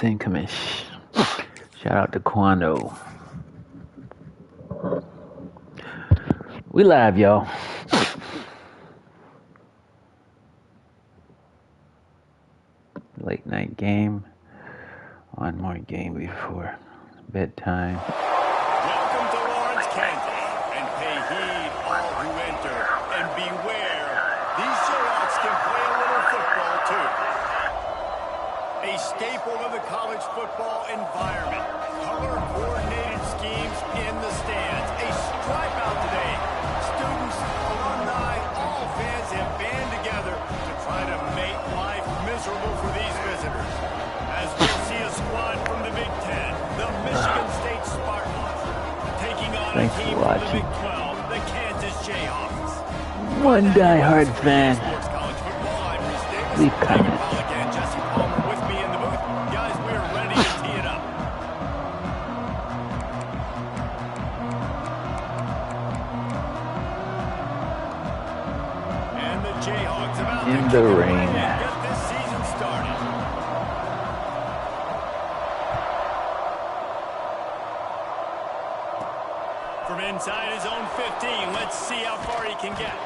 Incoming. Shout out to Quando. We live, y'all. Late night game. One more game before bedtime. Welcome to Lawrence, Kansas, and pay heed all who enter, and beware, these Jayhawks can play a little football too. A staple of the college football environment. Color-coordinated schemes in the stands. A stripe out today. Students, alumni, all fans have band together to try to make life miserable for these visitors. As we see a squad from the Big Ten, the Michigan State Spartans, taking on a team from the Big 12, the Kansas Jayhawks. One diehard fan. Leave comments. In the rain. Get this season started. From inside his own 15, let's see how far he can get.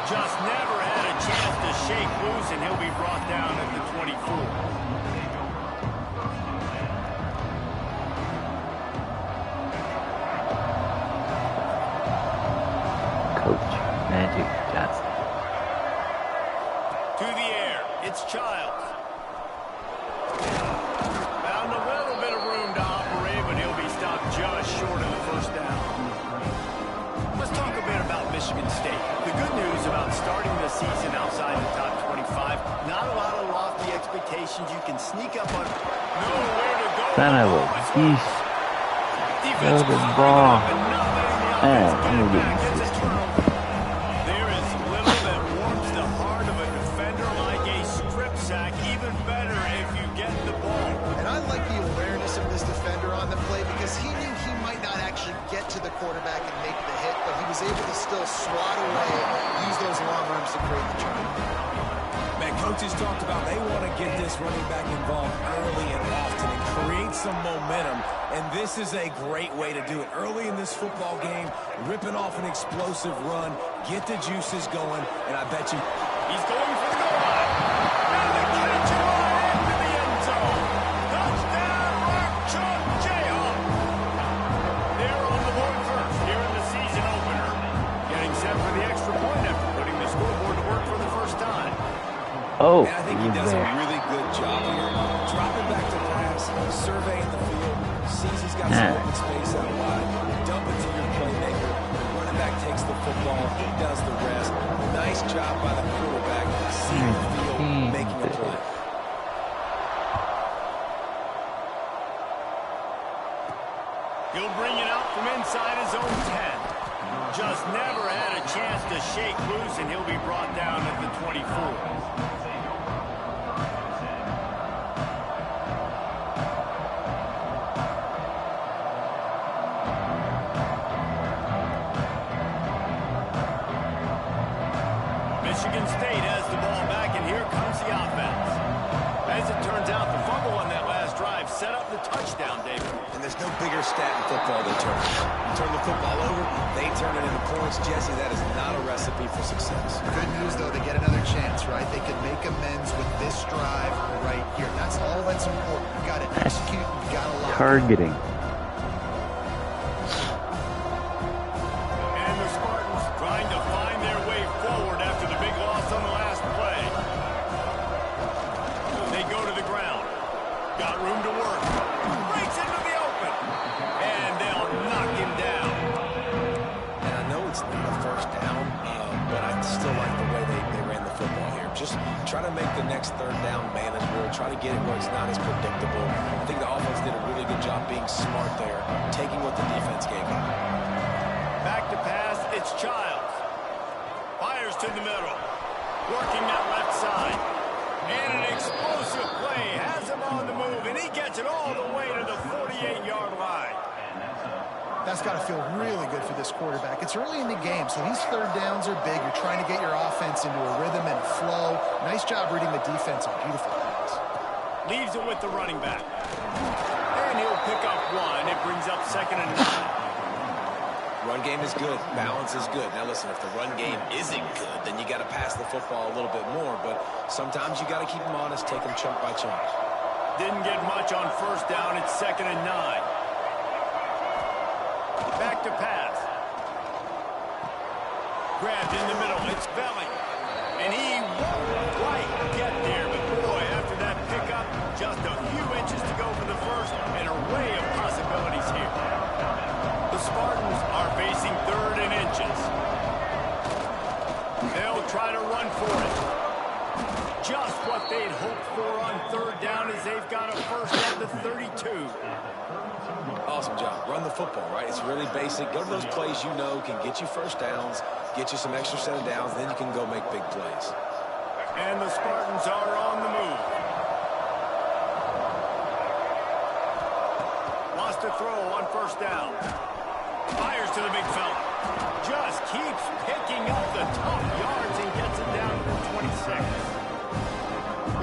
Just never had a chance to shake loose, and he'll be brought down at the 24. Coach Magic Johnson. To the air, it's Childs. Found a little bit of room to operate, but he'll be stopped just short of the first down. Let's talk a bit about Michigan State. The good news about starting the season outside the top 25, not a lot of lofty expectations. You can sneak up on nowhere to go. Son of a beast. Throw the ball. Man, I'm gonna get this one. There is little that warms the heart of a defender like a strip sack. Even better if you get the ball. And I like the awareness of this defender on the play because he knew he might not actually get to the quarterback and make the hit, but he was able to still swat away, use those long arms to create the turnover. Man, coaches talked about they want to get this running back involved early and often and create some momentum, and this is a great way to do it. Early in this football game, ripping off an explosive run, get the juices going, and I bet you he's going for the goal line. And the catch right into the end zone. Touchdown, Rock Chalk Jayhawk. They're on the board first here in the season opener. Getting set for the extra point after putting the scoreboard to work for the first time. Oh, I think he does a really good job here. Dropping back to pass, surveying the field, sees he's got some open space out wide, dump it to your playmaker. The running back takes the football, he does the rest. Nice job by the quarterback, seeing the field, making a play. He'll bring it out from inside his own 10. Just never had a chance to shake loose, and he'll be brought down at the 24. Michigan State has the ball back, and here comes the offense. As it turns out, the fumble on that last drive set up the touchdown, David. And there's no bigger stat in football than turnovers. You turn the football over, they turn it into points. Jesse, that is not a recipe for success. Good news, though, they get another chance, right? They can make amends with this drive right here. That's all that's important. You got to execute, you got to lock. targeting. And the Spartans trying to find their way forward after the big loss on the last play. They go to the ground. Got room to work. Breaks into the open. And they'll knock him down. And I know it's not a first down, but I still like the way they ran the football here. Just try to make the next third down manageable. Try to get it where it's not as predictable. I think the offense did a really good job being smart there, taking what the defense gave them. Back to pass, it's Childs. Fires to the middle. Working that left side. And an explosive play. Has him on the move, and he gets it all the way to the 48-yard line. That's got to feel really good for this quarterback. It's early in the game, so these third downs are big. You're trying to get your offense into a rhythm and flow. Nice job reading the defense on beautiful pass. Leaves it with the running back. Run game is good. Balance is good. Now, listen, if the run game isn't good, then you got to pass the football a little bit more. But sometimes you got to keep them honest, take them chunk by chunk. Didn't get much on first down. It's 2nd and 9. Back to pass. Grabbed in the middle. It's Belly. And he won't quite get there. But, boy, after that pickup, just a few inches to go for the first, and an array of possibilities here. The Spartans are facing 3rd and inches. They'll try to run for it. Just what they'd hoped for on 3rd down as they've got a first at the 32. Awesome job. Run the football, right? It's really basic. Go to those plays you know can get you first downs, get you some extra set of downs, then you can go make big plays. And the Spartans are on the move. Lost a throw on first down. Fires to the big fella. Just keeps picking up the tough yards and gets it down to the 26.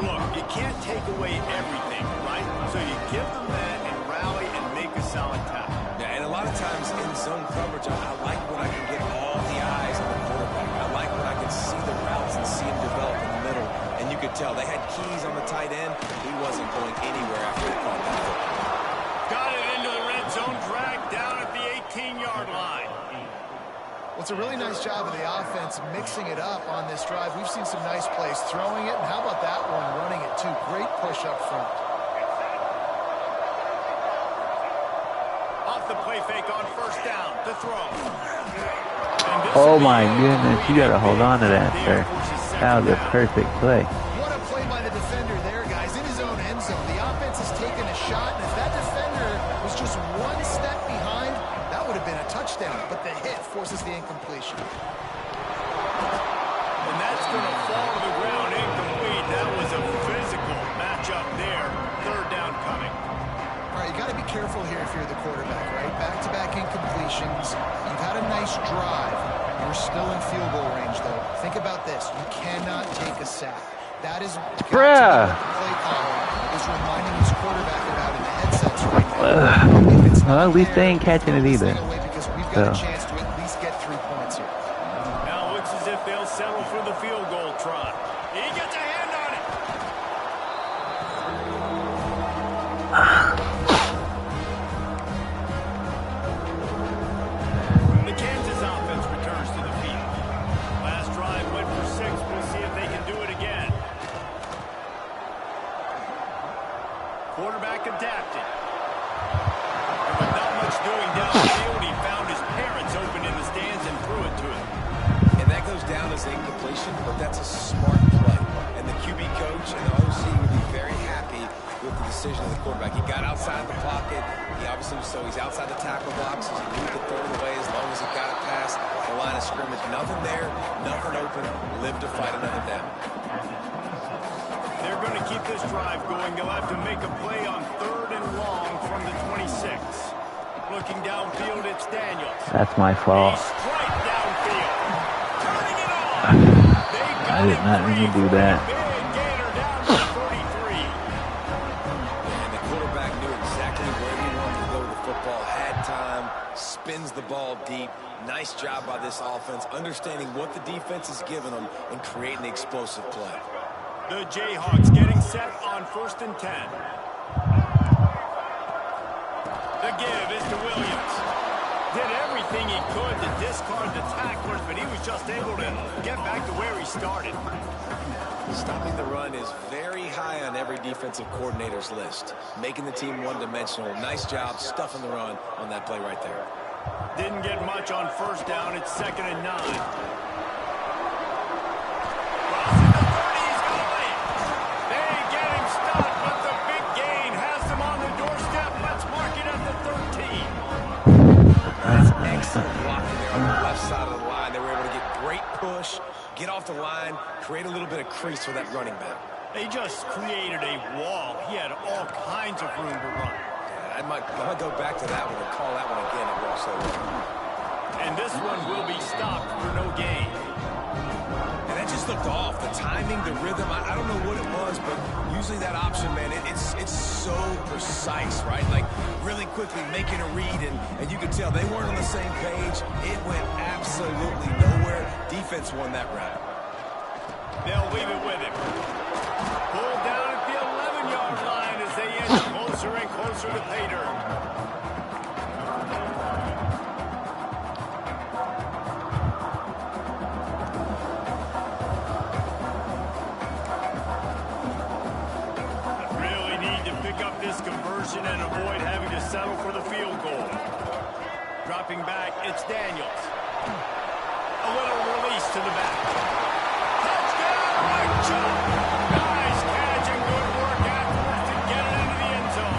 Look, you can't take away everything, right? So you give them that and rally and make a solid tackle. Yeah, and a lot of times in zone coverage, I like when I can get all the eyes on the quarterback. I like when I can see the routes and see him develop in the middle. And you could tell they had keys on the tight end. He wasn't going anywhere after he caught that football. Got it into the red zone, dragged down at the 18-yard line. Well, it's a really nice job of the offense mixing it up on this drive. We've seen some nice plays throwing it, and how about that one running it too? Great push up front. Off the play fake on first down to throw. Oh my goodness, you gotta hold on to that, sir. That was a perfect play. What a play by the defender there, guys. In his own end zone, the offense has taken a shot, and if that defender was just one step behind, that would have been a touchdown. But the hit forces the incompletion. And that's going to fall to the ground incomplete. That was a physical matchup there. 3rd down coming. All right, you got to be careful here if you're the quarterback, right? Back-to-back incompletions. You've had a nice drive. You're still in field goal range, though. Think about this. You cannot take a sack. That is what the play caller is reminding his quarterback about in the headsets right now. Well, at least they ain't catching it either. Because we've got a chance to at least get 3 points here. Now it looks as if they'll settle for the field goal try. He gets a hand on it. The Kansas offense returns to the field. Last drive went for 6. We'll see if they can do it again. Quarterback adapted. And with not much doing downfield, he found his parents open in the stands and threw it to him. And that goes down as incompletion, but that's a smart play. And the QB coach and the OC would be very happy with the decision of the quarterback. He got outside the pocket. He obviously was so he's outside the tackle boxes. He knew he could throw it away as long as he got it past the line of scrimmage. Nothing there, nothing open. Live to fight another down. They're going to keep this drive going. They'll have to make a play on 3rd and long from the 26. Looking downfield, it's Daniels. That's my fault. Straight downfield. Turning it on. I did not mean to do that. Big gainer down to the 43. And the quarterback knew exactly where he wanted to go with the football. Had time, spins the ball deep. Nice job by this offense, understanding what the defense is giving them and creating the explosive play. The Jayhawks getting set on 1st and 10. The give is to Williams. Did everything he could to discard the tacklers, but he was just able to get back to where he started. Stopping the run is very high on every defensive coordinator's list. Making the team one-dimensional. Nice job stuffing the run on that play right there. Didn't get much on first down. It's 2nd and 9. Get off the line, create a little bit of crease for that running back. They just created a wall. He had all kinds of room to run. I might go back to that one and call that one again and watch that one. And this one will be stopped for no gain. And that just looked off. The timing, the rhythm, I don't know what it was, but usually that option, man, it's so precise, right? Like really quickly making a read, and you could tell they weren't on the same page. It went absolutely nowhere. Defense won that round. They'll leave it with him. Pulled down at the 11-yard line as they inch closer and closer to pay dirt. This conversion and avoid having to settle for the field goal. Dropping back, it's Daniels. A little release to the back. Touchdown, Mike Chubb. Nice catch and good work afterwards to get it into the end zone.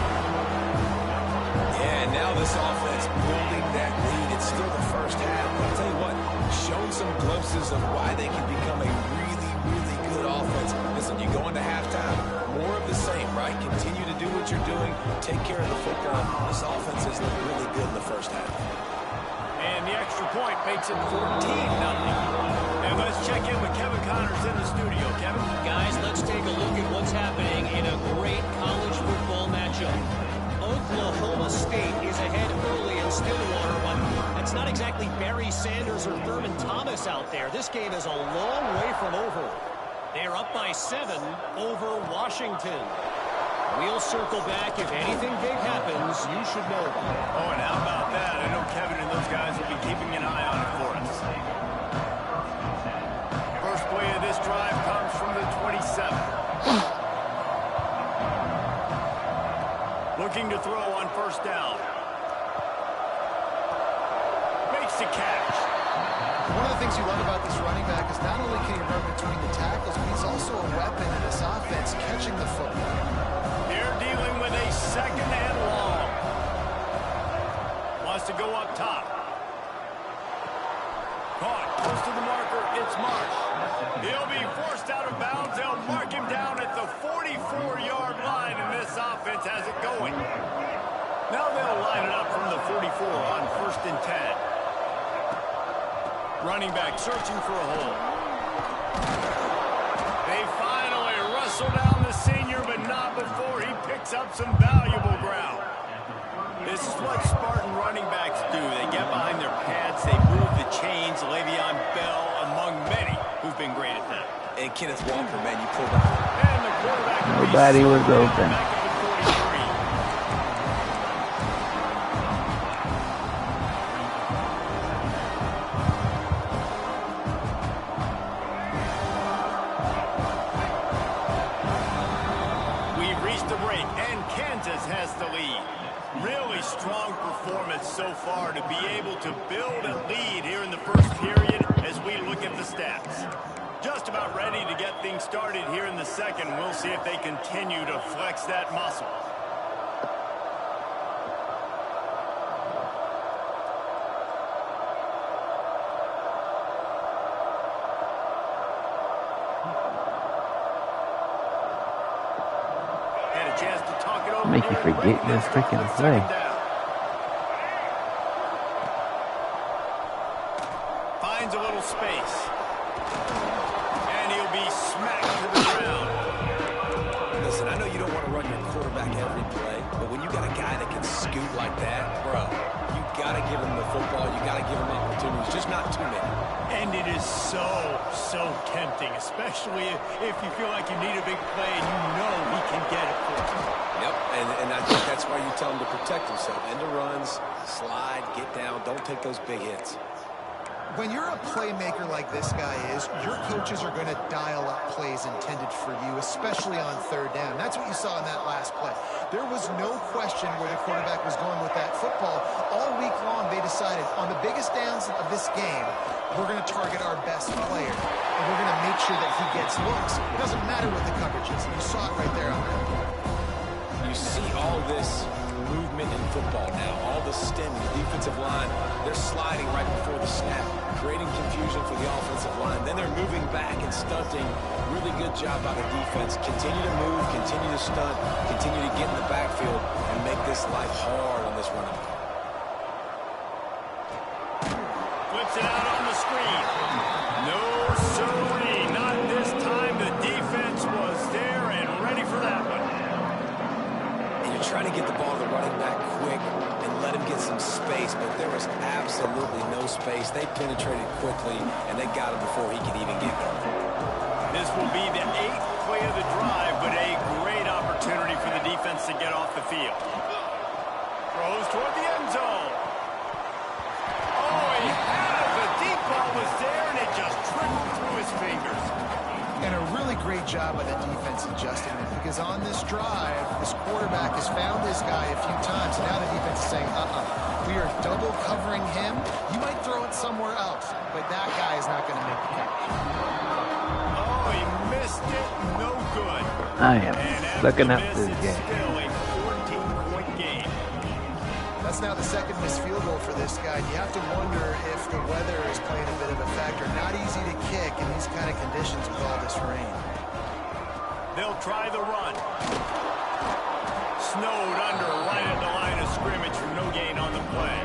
Yeah, now this offense building that lead. It's still the first half, but I'll tell you what, showing some glimpses of why they can become a really, really good offense. Listen, you go into halftime, more of the same, right? Continue to do what you're doing. Take care of the football. This offense has looked really good in the first half. And the extra point makes it 14-0. And let's check in with Kevin Connors in the studio. Kevin? Guys, let's take a look at what's happening in a great college football matchup. Oklahoma State is ahead early in Stillwater, but that's not exactly Barry Sanders or Thurman Thomas out there. This game is a long way from over. They're up by 7 over Washington. We'll circle back. If anything big happens, you should know about it. Oh, and how about that? I know Kevin and those guys will be keeping an eye on it for us. First play of this drive comes from the 27. Looking to throw on first down. Makes the catch. One of the things you love about this running back is not only can he run between the tackles, but he's also a weapon in this offense, catching the football. They're dealing with a second and long. Wants to go up top. Caught close to the marker. It's Marsh. He'll be forced out of bounds. They'll mark him down at the 44-yard line, and this offense has it going. Now they'll line it up from the 44 on 1st and 10. Running back searching for a hole. They finally wrestle down the senior, but not before he picks up some valuable ground. This is what Spartan running backs do. They get behind their pads, they move the chains. Le'Veon Bell among many who've been great at that. And Kenneth Walker, man, you pulled out. And the quarterback Nobody was open. back up at 43. Has the lead. Really strong performance so far to be able to build a lead here in the first period as we look at the stats. Just about ready to get things started here in the second. We'll see if they continue to flex that muscle. Make you forget this freaking play. Finds a little space. And he'll be smacked to the ground. Listen, I know you don't want to run your quarterback every play, but when you got a guy that can scoot like that, bro, you got to give him the football. You got to give him opportunities. Just not too many. And it is so tempting, especially if you feel like you need a big play and you know he can get it for you. Yep, and I think that's why you tell him to protect himself. End of runs, slide, get down, don't take those big hits. When you're a playmaker like this guy is, your coaches are going to dial up plays intended for you, especially on third down. That's what you saw in that last play. There was no question where the quarterback was going with that football. All week long, they decided on the biggest downs of this game, we're going to target our best player, and we're going to make sure that he gets looks. It doesn't matter what the coverage is. You saw it right there on that play. You see all this movement in football now, all the stem, the defensive line, they're sliding right before the snap, creating confusion for the offensive line. Then they're moving back and stunting. Really good job by the defense. Continue to move, continue to stunt, continue to get in the backfield and make this life hard on this running back. Flips it out on the screen. No, sirree, not quick and let him get some space, but there was absolutely no space. They penetrated quickly, and they got him before he could even get going. This will be the 8th play of the drive, but a great opportunity for the defense to get off the field. Throws toward the end zone. Oh, he had it. The deep ball was there, and it just trickled through his fingers. And a really great job by the defense adjusting it, because on this drive, this quarterback has found this guy a few times, and now the defense is saying, we are double covering him. You might throw it somewhere else, but that guy is not going to make the catch. Oh, he missed it. No good. I am looking up this game. Still a 14-point game. That's now the second missed field goal for this guy. You have to wonder if the weather is playing a bit of a factor. Not easy to kick in these kind of conditions with all this rain. They'll try the run. Snowed under right at the line of scrimmage for no gain on the play.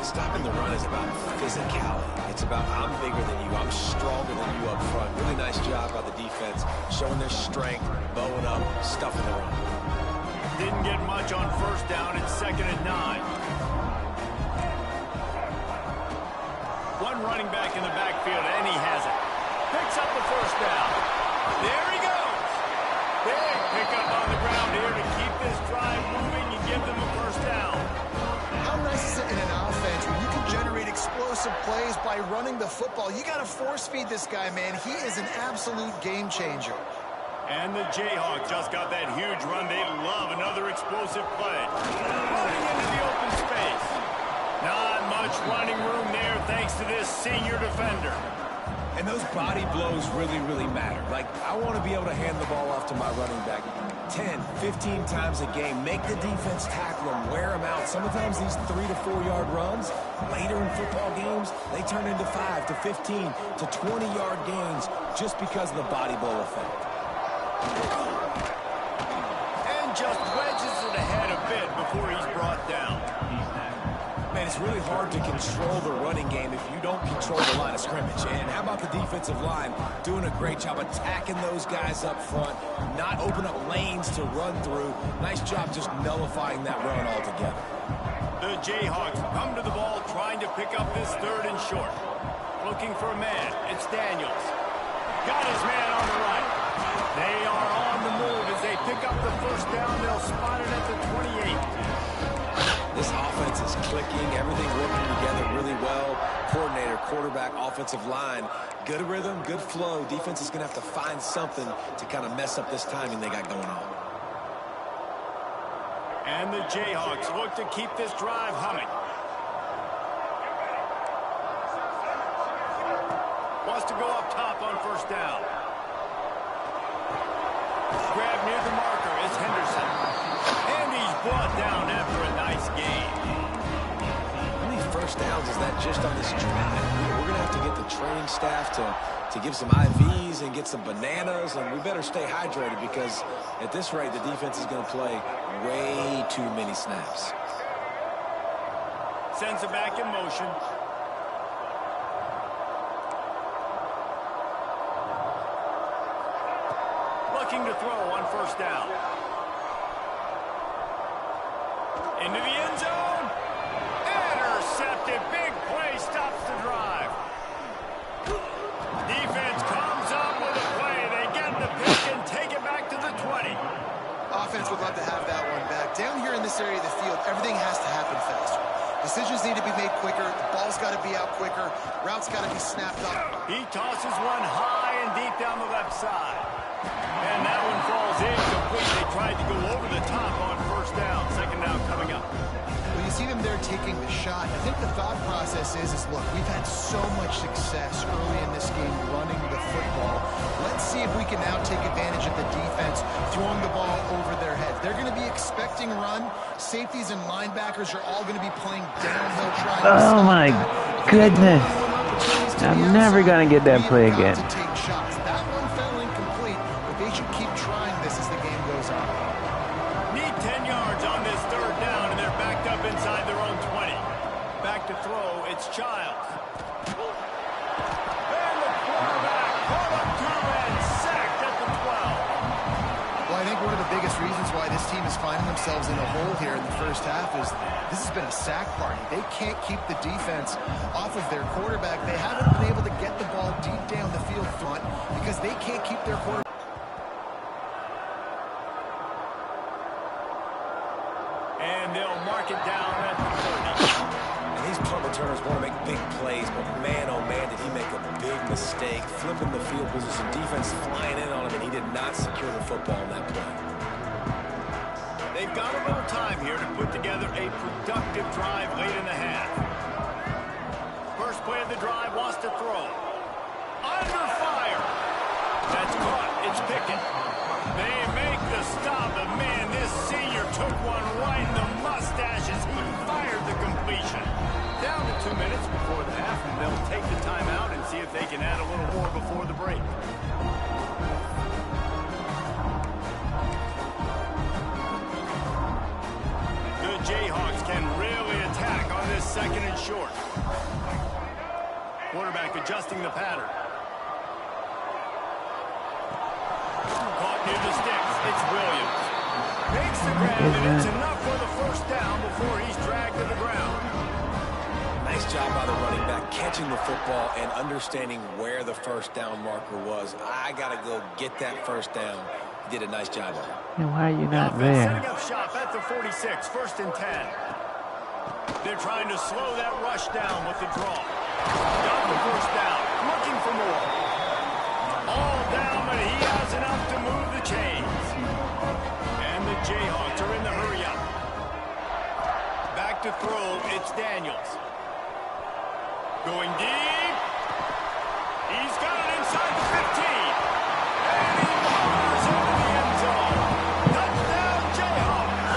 Stopping the run is about physicality. It's about I'm bigger than you, I'm stronger than you up front. Really nice job by the defense, showing their strength, bowing up, stuffing the run. Didn't get much on first down. It's 2nd and 9. One running back in the backfield, and he has it. Picks up the first down. There he goes. Big pickup on the ground here to keep this drive moving and give them a first down. How nice is it in an offense where you can generate explosive plays by running the football? You got to force feed this guy, man. He is an absolute game changer. And the Jayhawks just got that huge run. They love another explosive play. Running into the open space. Not much running room there thanks to this senior defender. And those body blows really, really matter. Like, I want to be able to hand the ball off to my running back 10, 15 times a game. Make the defense tackle them, wear them out. Sometimes these 3 to 4 yard runs, later in football games, they turn into 5 to 15 to 20 yard gains just because of the body blow effect. And just wedges it ahead a bit before he's brought down. Man, it's really hard to control the running game if you don't control the line of scrimmage. And how about the defensive line doing a great job attacking those guys up front, not open up lanes to run through. Nice job just nullifying that run altogether. The Jayhawks come to the ball trying to pick up this 3rd and short. Looking for a man. It's Daniels. Got his man on the right. They are on the move as they pick up the first down. They'll spot it at the 28. This offense is clicking. Everything working together really well. Coordinator, quarterback, offensive line. Good rhythm, good flow. Defense is going to have to find something to kind of mess up this timing they got going on. And the Jayhawks look to keep this drive humming. Wants to go up top on first down. Grab near the marker is Henderson. And he's brought down after a nice gain. How many first downs is that just on this drive? We're going to have to get the training staff to give some IVs and get some bananas, and we better stay hydrated because at this rate, the defense is going to play way too many snaps. Sends it back in motion. Looking to throw on first down. Into the end zone. Intercepted. Big play stops the drive. Defense comes up with a play. They get the pick and take it back to the 20. Offense would love to have that one back. Down here in this area of the field, everything has to happen faster. Decisions need to be made quicker. The ball's got to be out quicker. Routes got to be snapped up. He tosses one high and deep down the left side. And that one falls incomplete. They tried to go over the top on first down. 2nd down coming up. When you see them there taking the shot, I think the thought process is look, we've had so much success early in this game running the football. Let's see if we can now take advantage of the defense throwing the ball over their heads. They're going to be expecting run. Safeties and linebackers are all going to be playing downhill trying to Oh my goodness. I'm never going to get that play again. That one fell incomplete, but they should keep trying this as the game goes on. Need 10 yards on this 3rd down, and they're backed up inside their own 20. Back to throw, it's Childs. And the quarterback caught up to and sacked at the 12. Well, I think one of the biggest reasons why this team is finding themselves themselves in a hole here in the first half is this has been a sack party. They can't keep the defense off of their quarterback. They haven't been able to get the ball deep down the field front because they can't keep their quarterback. And they'll mark it down at the 30. And these punt returners want to make big plays, but man, oh man, did he make a big mistake. Flipping the field position, defense flying in on him, and he did not secure the football in that play. They've got a little time here to put together a productive drive late in the half. First play of the drive wants to throw. Under fire. That's caught. It's Pickett. They make the stop, but man, this senior took one right in the mustache as he fired the completion. Down to 2 minutes before the half, and they'll take the timeout and see if they can add a little more before the break. The Jayhawks can really attack on this 2nd and short. Quarterback adjusting the pattern. Caught near the sticks. It's Williams. Makes the grab, and it's enough for the first down before he's dragged to the ground. Nice job by the running back, catching the football and understanding where the first down marker was. I got to go get that first down. He did a nice job on it. And why are you not Setting there? up shop at the 46, 1st and 10. They're trying to slow that rush down with the draw. Got the first down, looking for more. All down, but he has enough to move the chains. And the Jayhawks are in the hurry up. Back to throw, it's Daniels. Going deep. He's got it inside the 15. And he fires into the end zone. Touchdown, Jayhawks.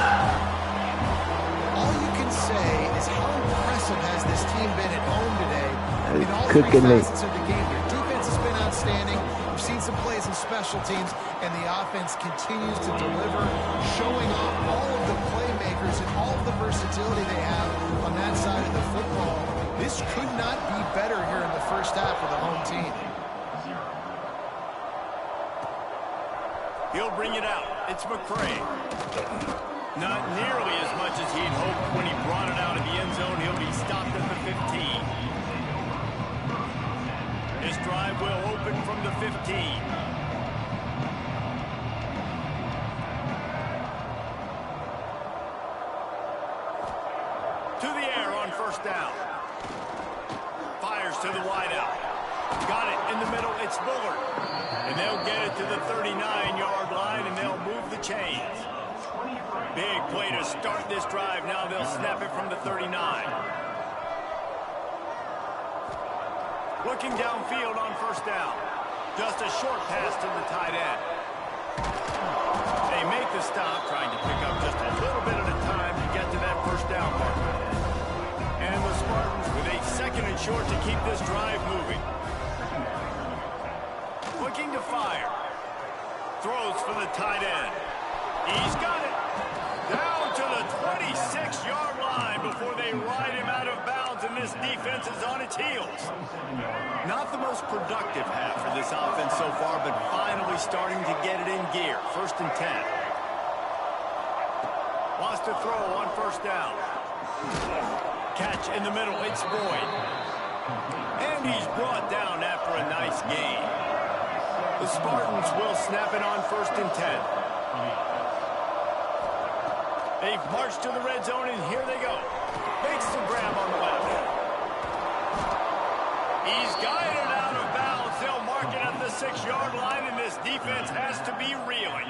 All you can say is how impressive has this team been at home today. In all Cooking three late. facets of the game. Their defense has been outstanding. We've seen some plays in special teams, and the offense continues to deliver, showing off all of the playmakers and all of the versatility they have on that side of the football. This could not be better here in the first half for the home team. He'll bring it out. It's McCray. Not nearly as much as he'd hoped when he brought it out of the end zone. He'll be stopped at the 15. This drive will open from the 15. To the air on first down. Fires to the wideout. Got it in the middle. It's Bullard. And they'll get it to the 39-yard line, and they'll move the chains. Big play to start this drive. Now they'll snap it from the 39. Looking downfield on first down. Just a short pass to the tight end. They make the stop, trying to pick up just a little bit at a time to get to that first down marker. And the Spartans with a 2nd and short to keep this drive moving. Looking to fire. Throws for the tight end. He's got it. Down to the 26-yard line before they ride him out of bounds, and this defense is on its heels. Not the most productive half for this offense so far, but finally starting to get it in gear. 1st and 10. Wants to throw on first down. Catch in the middle. It's Boyd. And he's brought down after a nice gain. The Spartans will snap it on 1st and 10. They've marched to the red zone, and here they go. Makes the grab on the left. He's guided out of bounds. They'll mark it at the 6-yard line, and this defense has to be reeling.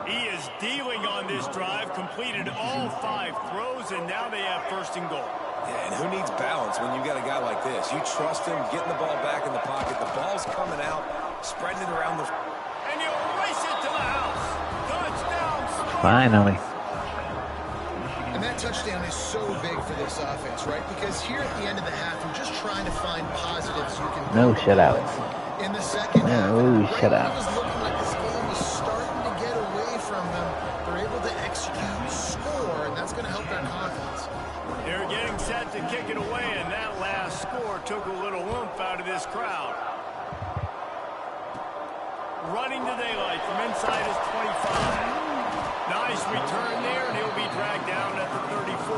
He is dealing on this drive, completed all 5 throws, and now they have 1st and goal. Yeah, and who needs balance when you've got a guy like this? You trust him, getting the ball back in the pocket. The ball's coming out, spreading it around the... And he'll race it to the house. Touchdown, Spartans. Finally. And that touchdown is so big for this offense, right? Because here at the end of the half, you're just trying to find positives you can... No shutouts. In the second half, No right when it shutouts. was looking like this game was starting to get away from them, they're able to execute, score, and that's going to help their confidence. They're getting set to kick it away, and that last score took a little oomph out of this crowd. Running to daylight from inside his 25. Nice return there, and he'll be dragged down at the 34.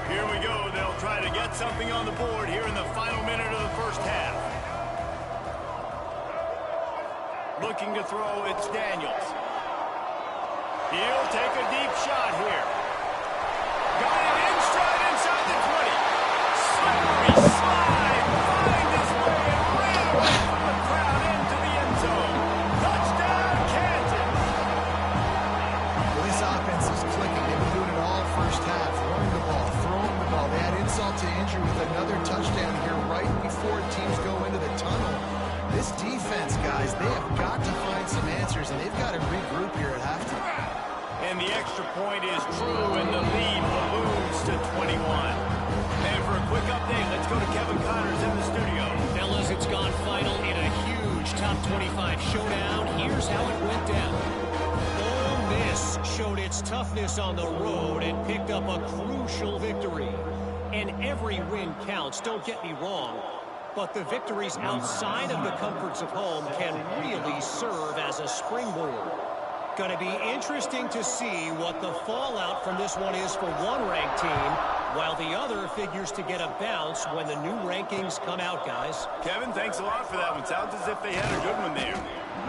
Here we go. They'll try to get something on the board here in the final minute of the first half. Looking to throw, it's Daniels. He'll take a deep shot here. Got it in stride inside the 20. Slippery slide. Find his way and ran away from the crowd into the end zone. Touchdown, Kansas. Well, this offense is clicking. They've been doing it all first half. Running the ball, throwing the ball. They had insult to injury with another touchdown here right before teams go into the tunnel. This defense, guys, they have got to find some answers, and they've got to regroup here at halftime. And the extra point is true, and the lead balloons to 21. And for a quick update, let's go to Kevin Connors in the studio. Fellas, it's gone final in a huge top 25 showdown. Here's how it went down. Ole Miss showed its toughness on the road and picked up a crucial victory. And every win counts, don't get me wrong. But the victories outside of the comforts of home can really serve as a springboard. Going to be interesting to see what the fallout from this one is for one ranked team, while the other figures to get a bounce when the new rankings come out, guys. Kevin, thanks a lot for that one. Sounds as if they had a good one there.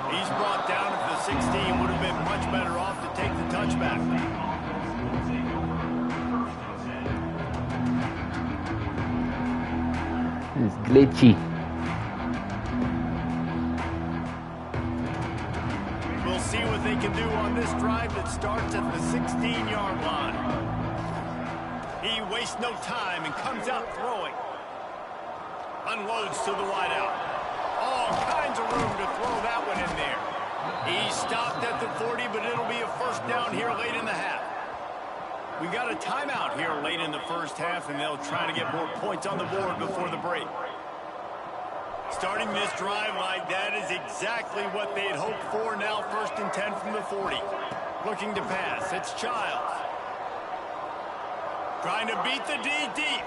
He's brought down to the 16. Would have been much better off to take the touchback. It's glitchy. We'll see what they can do on this drive that starts at the 16-yard line. He wastes no time and comes out throwing. Unloads to the wideout. All kinds of room to throw that one in there. He stopped at the 40, but it'll be a first down here late in the half. We got a timeout here late in the first half, and they'll try to get more points on the board before the break. Starting this drive like that is exactly what they had hoped for. Now 1st and 10 from the 40. Looking to pass. It's Childs. Trying to beat the D deep.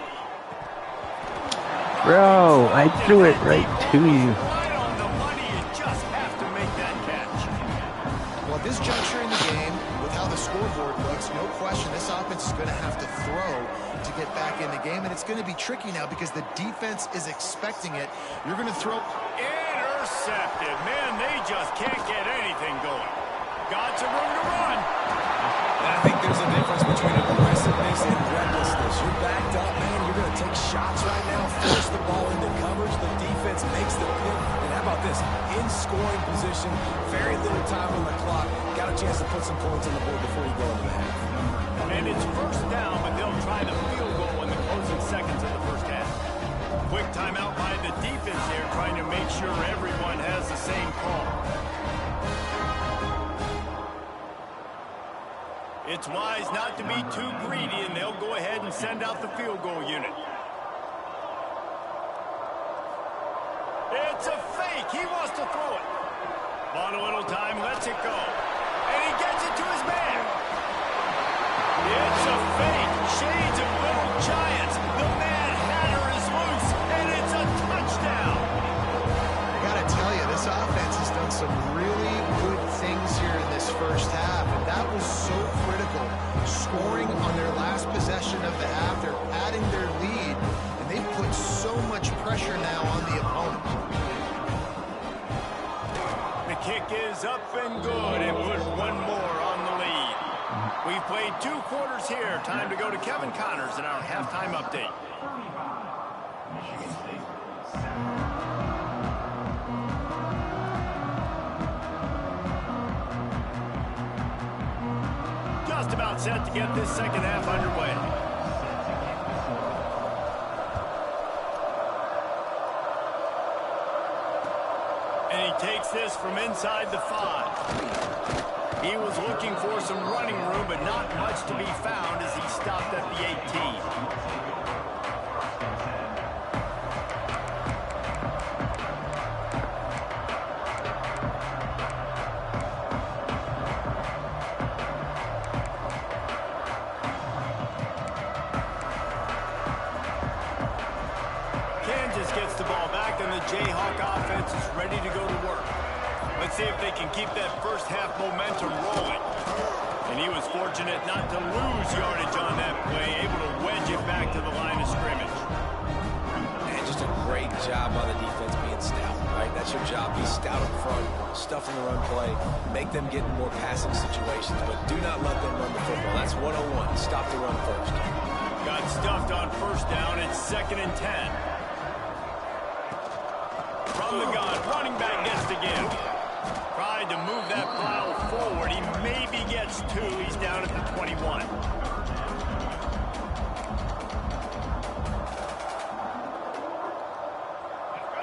Bro, I threw it right to you. Right on the money. You just have to make that catch. Well, at this juncture in the game, with how the scoreboard looks, no question this offense is going to have to throw to get back in the game, and it's going to be tricky now because the defense is expecting it. You're going to throw. Intercepted. Man, they just can't get anything going. Got some room to run. And I think there's a difference between aggressiveness and recklessness. You're backed up, man. You're going to take shots right now, force the ball into coverage. The defense makes the pick. And how about this? In scoring position, very little time on the clock. Got a chance to put some points on the board before you go into the half. And it's first down, but they'll try the field goal in the closing seconds of the first half. Quick timeout by the defense there, trying to make sure everyone has the same call. It's wise not to be too greedy, and they'll go ahead and send out the field goal unit. It's a fake. He wants to throw it. On a little time, lets it go. And he gets it to his man. It's a fake. Shades of Little Giants. The Mad Hatter is loose, and it's a touchdown. I got to tell you, this offense has done some really good things here in this first half, and that was so critical. Scoring on their last possession of the half, they're adding their lead, and they've put so much pressure now on the opponent. The kick is up and good, and put one more on the lead. We've played 2 quarters here. Time to go to Kevin Connors in our halftime update. Just about set to get this second half underway. And he takes this from inside the 5. He was looking for some running room, but not much to be found as he stopped at the 18. defense gets the ball back, and the Jayhawk offense is ready to go to work. Let's see if they can keep that first half momentum rolling. And he was fortunate not to lose yardage on that play, able to wedge it back to the line of scrimmage. And just a great job by the defense being stout, right? That's your job. Be stout up front, stuff in the run play, make them get in more passing situations, but do not let them run the football. That's 101. Stop the run first. Got stuffed on first down. It's 2nd and 10. From the gun, running back gets to give. Tried to move that pile forward. He maybe gets 2. He's down at the 21.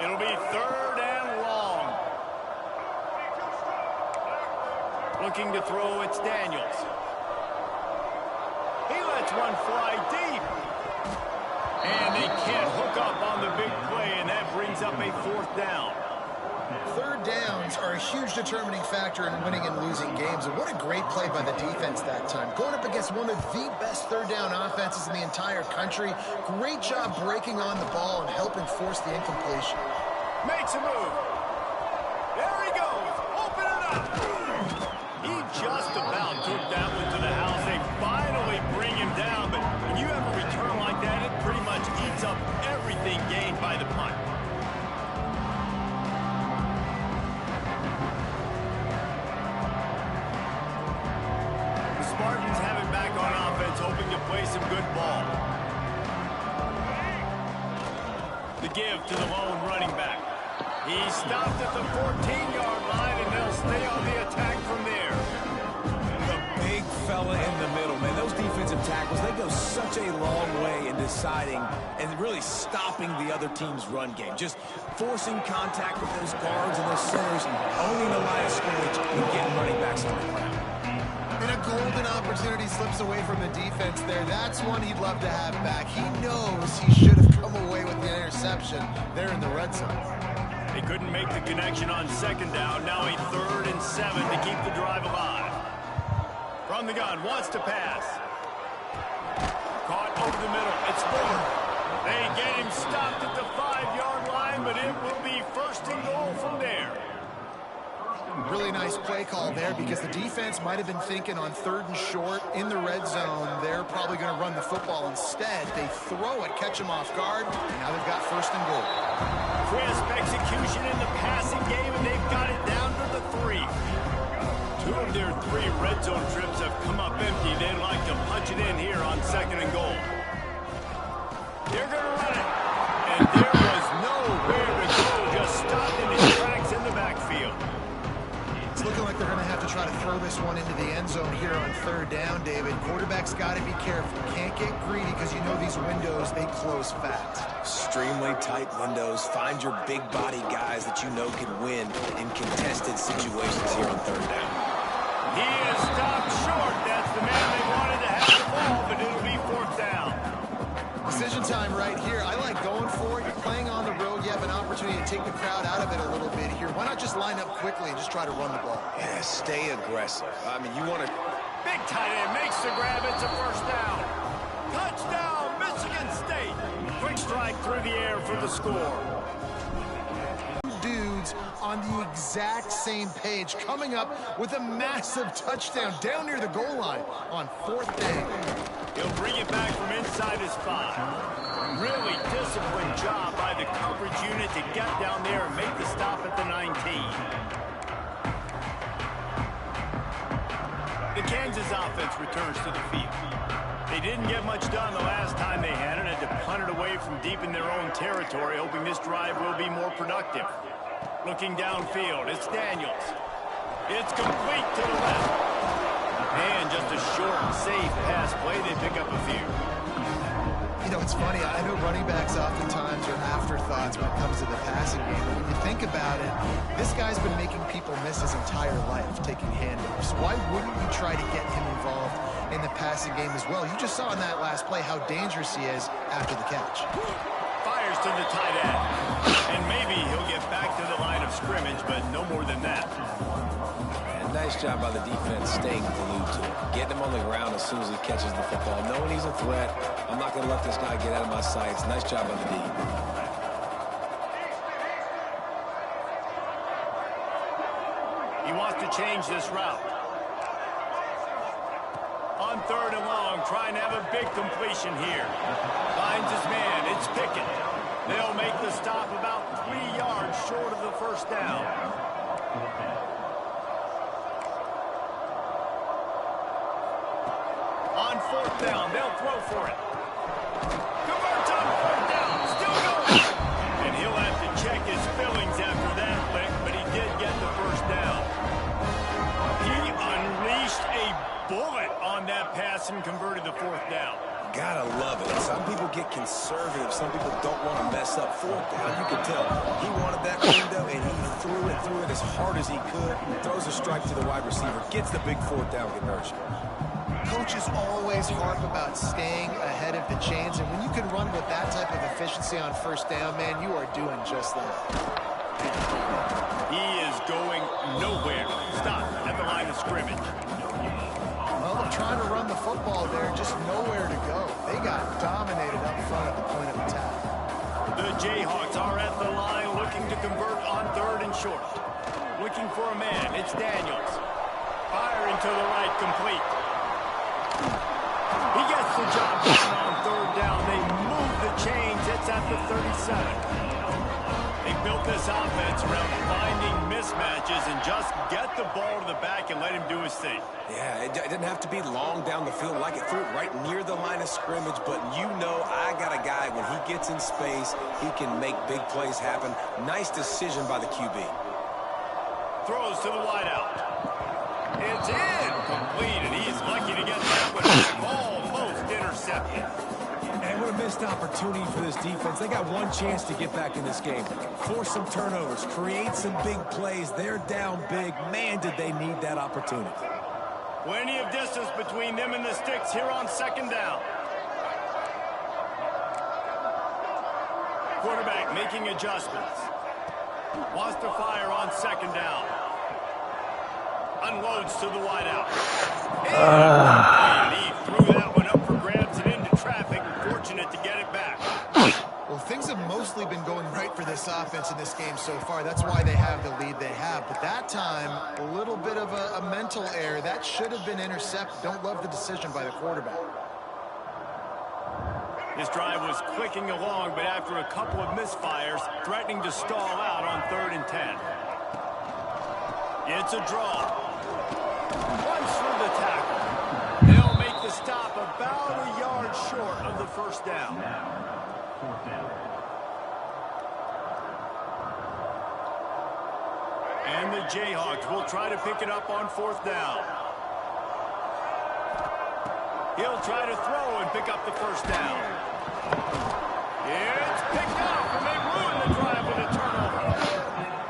It'll be 3rd and long. Looking to throw, it's Daniels. He lets one fly deep. And they can't hook up on the big play, and that brings up a 4th down. 3rd downs are a huge determining factor in winning and losing games. And what a great play by the defense that time. Going up against one of the best 3rd down offenses in the entire country. Great job breaking on the ball and helping force the incompletion. Makes a move. There he goes. Open it up. He just about took that one to the house. They finally bring him down. But when you have a return like that, it pretty much eats up everything gained by the punt. The Spartans have it back on offense, hoping to play some good ball. The give to the lone running back. He stopped at the 14-yard line, and they'll stay on the attack from there. The big fella in the middle, man. Those defensive tackles, they go such a long way in deciding and really stopping the other team's run game. Just forcing contact with those guards and those centers, owning the line of scrimmage, and getting running backs on the ground. And a golden opportunity slips away from the defense there. That's one he'd love to have back. He knows he should have come away with the interception there in the red zone. They couldn't make the connection on 2nd down. Now a 3rd and 7 to keep the drive alive. From the gun, wants to pass. Caught over the middle. It's Ford. They get him stopped at the 5-yard line, but it will be 1st and goal from there. Really nice play call there because the defense might have been thinking on 3rd and short in the red zone. They're probably going to run the football. Instead, they throw it, catch them off guard, and now they've got 1st and goal. Crisp execution in the passing game, and they've got it down to the 3. 2 of their 3 red zone trips have come up empty. They'd like to punch it in here on 2nd and goal. They're going to run it. And there was nowhere to go. Just stopped in his tracks in the backfield. It's looking like they're going to have to try to throw this one into the end zone here on 3rd down, David. Quarterback's got to be careful. Can't get greedy because you know these windows, they close fast. Extremely tight windows. Find your big body guys that you know can win in contested situations here on 3rd down. He is stopped short. That's the man they wanted to have the ball, but it'll be 4th down. Decision time right here. I like going for it. You're playing on the road. You have an opportunity to take the crowd out of it a little bit here. Why not just line up quickly and just try to run the ball? Yeah, stay aggressive. I mean, you want to... Big tight end makes the grab. It's a 1st down. Touchdown, Michigan State. Quick strike through the air for the score. Dudes on the exact same page, coming up with a massive touchdown down near the goal line on 4th down. He'll bring it back from inside his 5. Really disciplined job by the coverage unit to get down there and make the stop at the 19. The Kansas offense returns to the field. They didn't get much done the last time they had it, had to punt it away from deep in their own territory, hoping this drive will be more productive. Looking downfield, it's Daniels. It's complete to the left. And just a short, safe pass play, they pick up a few. You know, it's funny. I know running backs oftentimes are afterthoughts when it comes to the passing game. But when you think about it, this guy's been making people miss his entire life taking handoffs. Why wouldn't you try to get him involved in the passing game as well? You just saw in that last play how dangerous he is after the catch. Fires to the tight end. And maybe he'll get back to the line of scrimmage, but no more than that. Nice job by the defense staying glued to it. Getting him on the ground as soon as he catches the football. Knowing he's a threat, I'm not going to let this guy get out of my sights. Nice job by the D. He wants to change this route. On 3rd and long, trying to have a big completion here. Finds his man. It's Pickett. They'll make the stop about 3 yards short of the first down. On 4th down, they'll throw for it. Converts on 4th down. Still going. And he'll have to check his fillings after that lick, but he did get the first down. He unleashed a bullet on that pass and converted the 4th down. Gotta love it. Some people get conservative. Some people don't want to mess up 4th down. You can tell he wanted that window, and he threw it as hard as he could. Throws a strike to the wide receiver. Gets the big 4th down conversion. Coaches always harp about staying ahead of the chains, and when you can run with that type of efficiency on 1st down, man, you are doing just that. He is going nowhere. Stop at the line of scrimmage. Well, they're trying to run the football there, just nowhere to go. They got dominated up front at the point of attack. The Jayhawks are at the line looking to convert on 3rd and short. Looking for a man. It's Daniels. Firing to the right, complete. He gets the job done on 3rd down. They move the chains. It's at the 37. They built this offense around finding mismatches and just get the ball to the back and let him do his thing. Yeah, it didn't have to be long down the field. Like it threw it right near the line of scrimmage, but you know I got a guy, when he gets in space, he can make big plays happen. Nice decision by the QB. Throws to the wideout. It's incomplete, and he's lucky to get that one. Almost intercepted. And what a missed opportunity for this defense. They got one chance to get back in this game. Force some turnovers, create some big plays. They're down big. Man, did they need that opportunity. Plenty of distance between them and the sticks here on 2nd down. Quarterback making adjustments. Wants to fire on 2nd down. Unloads to the wideout. And he threw that one up for grabs and into traffic. Fortunate to get it back. Well, things have mostly been going right for this offense in this game so far. That's why they have the lead they have. But that time, a little bit of a mental error. That should have been intercepted. Don't love the decision by the quarterback. This drive was clicking along, but after a couple of misfires, threatening to stall out on 3rd and 10. It's a draw. Runs through the tackle. They'll make the stop about a yard short of the first down. And the Jayhawks will try to pick it up on 4th down. He'll try to throw and pick up the first down. It's picked up, and they ruin the drive with a turnover.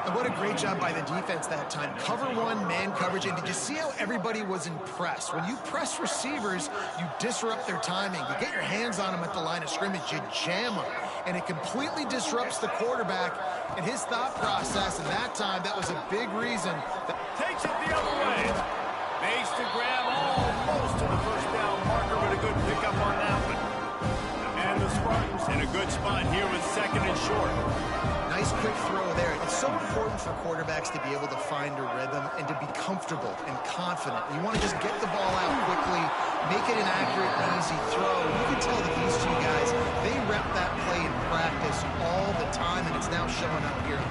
And what a great job by the defense that time. Cover 1, man coverage. And did you see how everybody was impressed? When you press receivers, you disrupt their timing. You get your hands on them at the line of scrimmage. You jam them. And it completely disrupts the quarterback and his thought process. And that time, that was a big reason. Takes it the other way. Makes the grab almost to the first down marker, but a good pickup on that one. And the Spartans in a good spot here with 2nd and short. Nice quick throw there. It's so important for quarterbacks to be able to find a rhythm and to be comfortable and confident. You want to just get the ball out quickly, make it an accurate, easy throw. You can tell that these two guys, they rep that play in practice all the time, and it's now showing up here.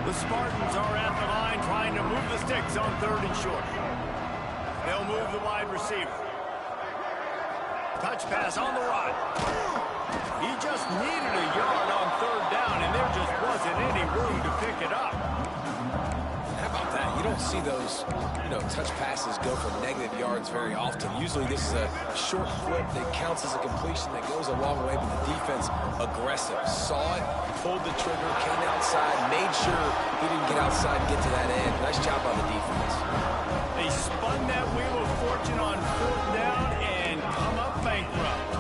The Spartans are at the line trying to move the sticks on 3rd and short. They'll move the wide receiver. Touch pass on the right. He just needed a yard on 3rd down, and there just wasn't any room to pick it up. How about that? You don't see those, touch passes go for negative yards very often. Usually this is a short flip that counts as a completion that goes a long way, but the defense aggressive. Saw it, pulled the trigger, came outside, made sure he didn't get outside and get to that end. Nice job by the defense. They spun that wheel of fortune on 4th down and come up bankrupt.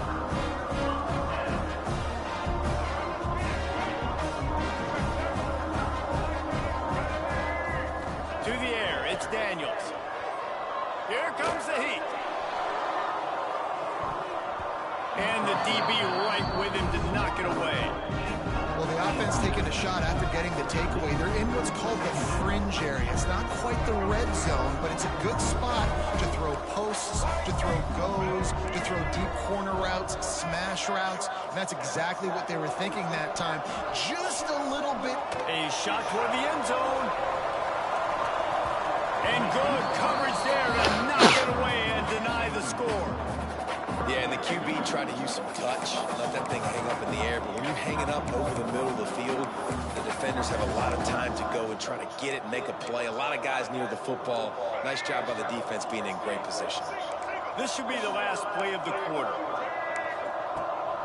To the air, it's Daniels. Here comes the heat. And the DB right with him to knock it away. Well, the offense taking a shot after getting the takeaway. They're in what's called the fringe area. It's not quite the red zone, but it's a good spot to throw posts, to throw goes, to throw deep corner routes, smash routes. And that's exactly what they were thinking that time. Just a little bit. A shot toward the end zone. And good coverage there to knock it away and deny the score. Yeah, and the QB tried to use some touch, let that thing hang up in the air. But when you hang it up over the middle of the field, the defenders have a lot of time to go and try to get it and make a play. A lot of guys near the football. Nice job by the defense being in great position. This should be the last play of the quarter.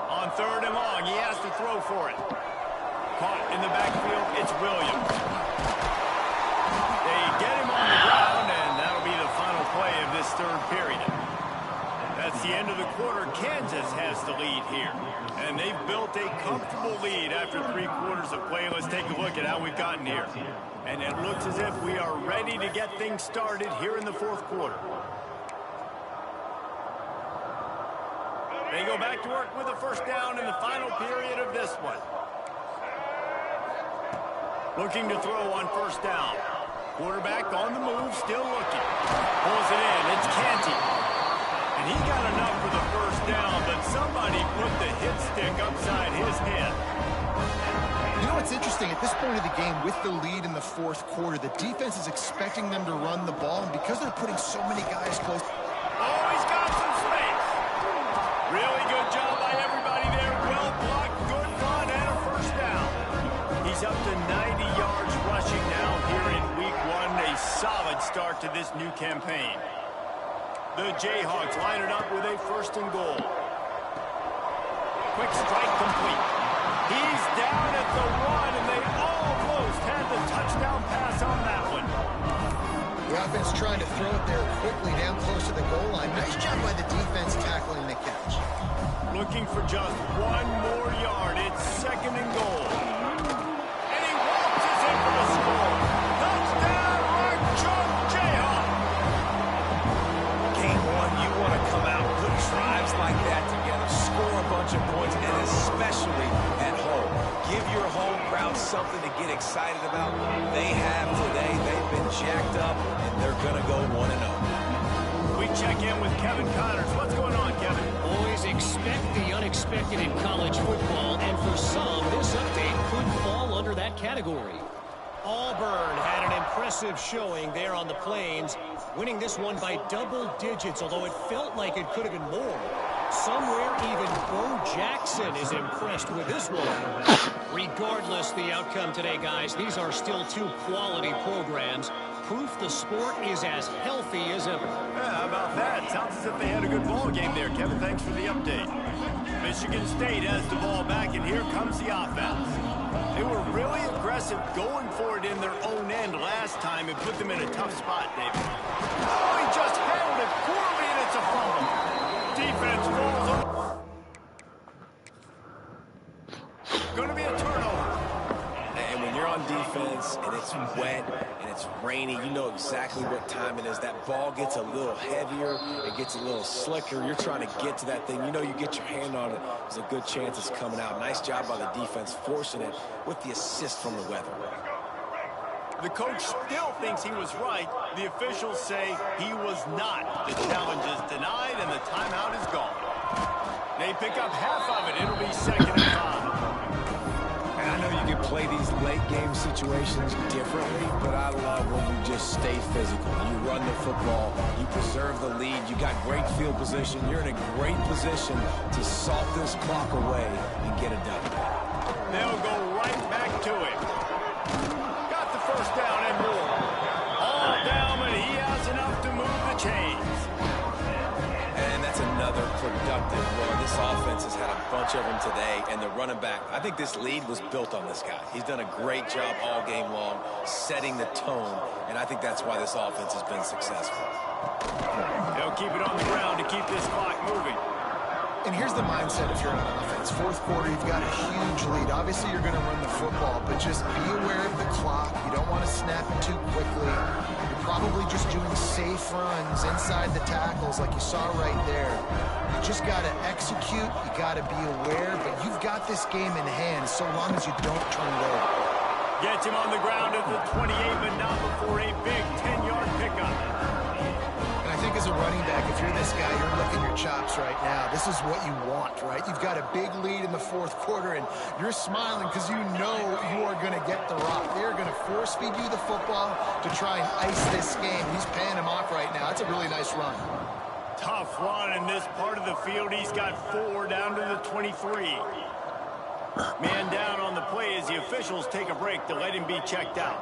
On 3rd and long, he has to throw for it. Caught in the backfield, it's Williams. They get him on the ground, and that'll be the final play of this 3rd period. That's the end of the quarter. Kansas has the lead here. And they've built a comfortable lead after 3 quarters of play. Let's take a look at how we've gotten here. And it looks as if we are ready to get things started here in the 4th quarter. They go back to work with a 1st down in the final period of this one. Looking to throw on 1st down. Quarterback on the move, still looking. Pulls it in. It's Canty. And he got enough for the 1st down, but somebody put the hit stick upside his head. You know what's interesting? At this point of the game, with the lead in the 4th quarter, the defense is expecting them to run the ball, and because they're putting so many guys close. Oh, he's got some space. Really good job by everybody there. Well blocked, good run, and a 1st down. He's up to 90 yards rushing now here in week 1. A solid start to this new campaign. The Jayhawks line it up with a 1st and goal. Quick strike complete. He's down at the 1, and they almost had the touchdown pass on that one. The offense trying to throw it there quickly down close to the goal line. Nice job by the defense tackling the catch. Looking for just 1 more yard. It's 2nd and goal. And he waltzes in for the score. Touchdown, Archon Jayhawk. Game 1, you want to come out, put drives like that together, score a bunch of points, and especially at home. Give your home crowd something to get excited about. They have today. They've been jacked up, and they're going to go 1-0. We check in with Kevin Connors. What's going on, Kevin? Boys, expect the unexpected in college football, and for some, this update could fall under that category. Auburn had an impressive showing there on the Plains, winning this one by double digits, although it felt like it could have been more. Somewhere even Bo Jackson is impressed with this one. Regardless the outcome today, guys, these are still 2 quality programs. Proof the sport is as healthy as ever. Yeah, how about that? Sounds as if they had a good ball game there. Kevin, thanks for the update. Michigan State has the ball back, and here comes the offense. They were really aggressive going for it in their own end last time and put them in a tough spot, David. Oh, he just handled it poorly, and it's a fumble. Defense falls over. Going to be a turnover. And when you're on defense and it's wet and it's rainy, you know exactly what time it is. That ball gets a little heavier, it gets a little slicker. You're trying to get to that thing. You know you get your hand on it, there's a good chance it's coming out. Nice job by the defense forcing it with the assist from the weather. The coach still thinks he was right. The officials say he was not. The challenge is denied, and the timeout is gone. They pick up half of it. It'll be 2nd and 5. And I know you can play these late game situations differently, but I love when you just stay physical. You run the football, you preserve the lead, you got great field position, you're in a great position to salt this clock away and get it done. They'll go right back to it. Got the 1st down and more. All down, but he has enough to move the chains. And that's another productive run. This offense has had a bunch of them today, and the running back, I think this lead was built on this guy. He's done a great job all game long, setting the tone, and I think that's why this offense has been successful. They'll keep it on the ground to keep this clock moving. And here's the mindset if you're on offense. 4th quarter, you've got a huge lead. Obviously, you're going to run the football, but just be aware of the clock. You don't want to snap it too quickly. You're probably just doing safe runs inside the tackles like you saw right there. You just got to execute. You got to be aware, but you've got this game in hand so long as you don't turn it over. Gets him on the ground at the 28, but not before a big 10-yard pickup. And I think as a running back, if you're this guy, you're licking your chops right now. This is what you want, right? You've got a big lead in the fourth quarter, and you're smiling because you know you are going to get the rock. They're going to force-feed you the football to try and ice this game. He's paying him off right now. That's a really nice run. Tough run in this part of the field. He's got 4 down to the 23. Man down on the play as the officials take a break to let him be checked out.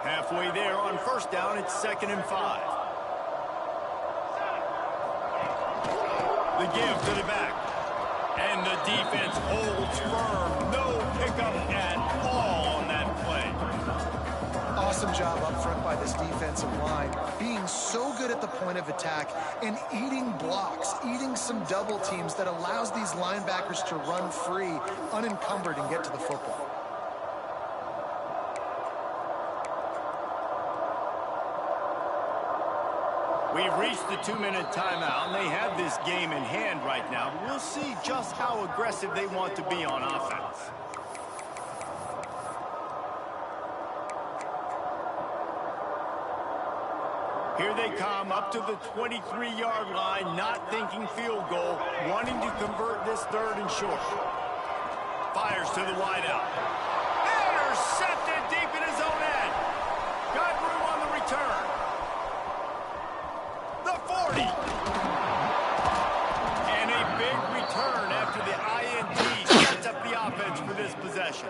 Halfway there on first down, it's 2nd and 5. The give to the back. And the defense holds firm. No pickup at all on that play. Awesome job up front by this defensive line, being so good at the point of attack and eating blocks, eating some double teams that allows these linebackers to run free, unencumbered, and get to the football. We've reached the 2-minute timeout, and they have this game in hand right now. But we'll see just how aggressive they want to be on offense. Here they come up to the 23-yard line, not thinking field goal, wanting to convert this 3rd and short. Fires to the wideout. Intercepted deep in his own end. Got room on the return. The 40. And a big return after the INT sets up the offense for this possession.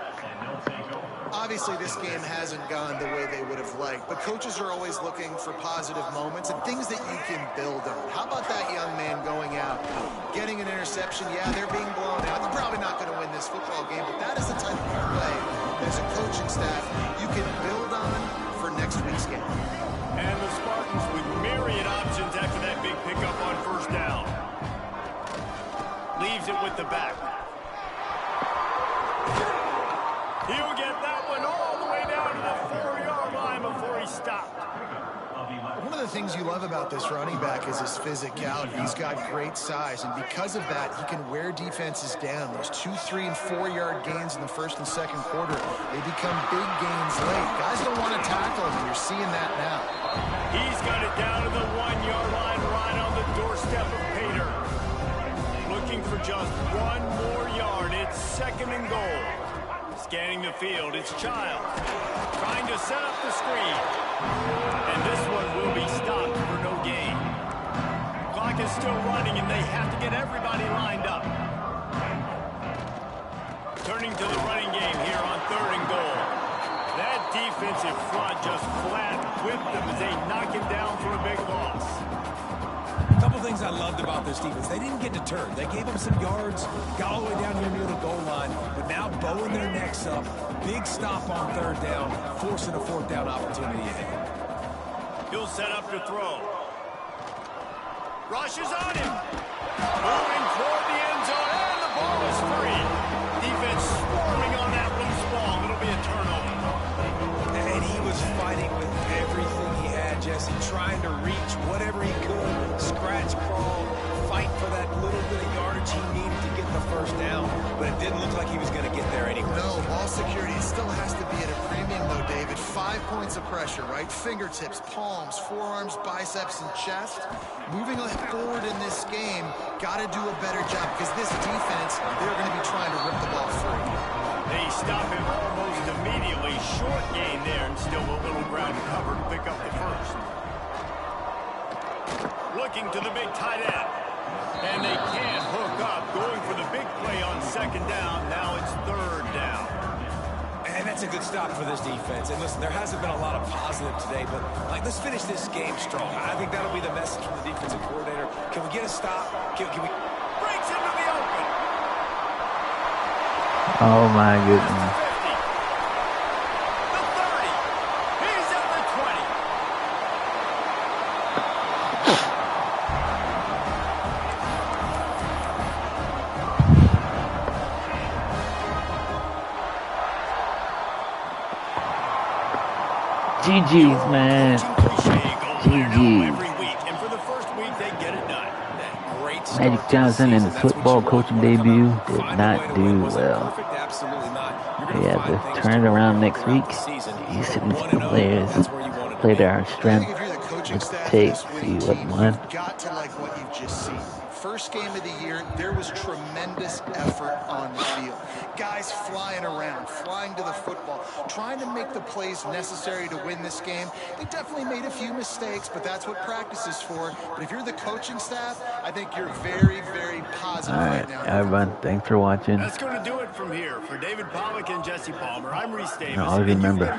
Obviously, this game hasn't gone the way they would have liked, but coaches are always looking for positive moments and things that you can build on. How about that young man going out, getting an interception? Yeah, they're being blown out. They're probably not going to win this football game, but that is the type of play as a coaching staff you can build on for next week's game. And the Spartans with myriad options after that big pickup on first down. Leaves it with the back. He'll get that one all the way down to the 4-yard line before he stopped. One of the things you love about this running back is his physicality. He's got great size, and because of that, he can wear defenses down. Those 2-, 3-, and 4-yard gains in the first and second quarter, they become big gains late. Guys don't want to tackle him, and you're seeing that now. He's got it down to the 1-yard line, right on the doorstep of Pater. Looking for just 1 more yard. It's 2nd and goal. Scanning the field, it's Childs. Trying to set up the screen. And this one will be stopped for no gain. Clock is still running, and they have to get everybody lined up. Turning to the running game here on 3rd and goal. That defensive front just flat whipped them as they knock him down for a big loss. A couple things I loved about this defense. They didn't get deterred. They gave them some yards, got all the way down here near the goal line, but now bowing their necks up. Big stop on 3rd down, forcing a 4th down opportunity ahead. He'll set up to throw. Rushes on him. Moving toward the end zone, and the ball is free. Defense swarming on that loose ball. It'll be a turnover. And he was fighting with everything he had, Jesse, trying to reach whatever he could, scratch, crawl, fight for that little bit of yardage he needed to get the 1st down, but it didn't look like he was going to get there anyway. No, ball security still has to be at a premium, though, David. 5 points of pressure, right? Fingertips, palms, forearms, biceps, and chest. Moving forward in this game, got to do a better job because this defense, they're going to be trying to rip the ball free. They stop him almost immediately. Short gain there, and still a little ground cover to pick up the 1st. Looking to the big tight end. And they can't hook up. Going for the big play on 2nd down. Now it's 3rd down. And that's a good stop for this defense. And listen, there hasn't been a lot of positive today, but let's finish this game strong. I think that'll be the message from the defensive coordinator. Can we get a stop? Can we... Breaks into the open. Oh my goodness. The 30. He's at the 20. GG's, man. GG's. Magic Johnson in his football coaching debut did not do well. Absolutely not. You're going to Yeah, find just things turn it to around work next throughout week. the season. You see Even these 1-0, players that's where you want to play be. to our I think strength. if you're the coaching Look staff at of tape, this see winning what team, won. you've got to like what you've just seen. First game of the year, there was tremendous effort on the field. Guys flying around, flying to the football, trying to make the plays necessary to win this game. They definitely made a few mistakes, but that's what practice is for. But if you're the coaching staff, I think you're very, very positive All right right, now. everyone, thanks for watching. That's going to do it from here. For David Pollack and Jesse Palmer, I'm Reese And Davis. always And you've remember, been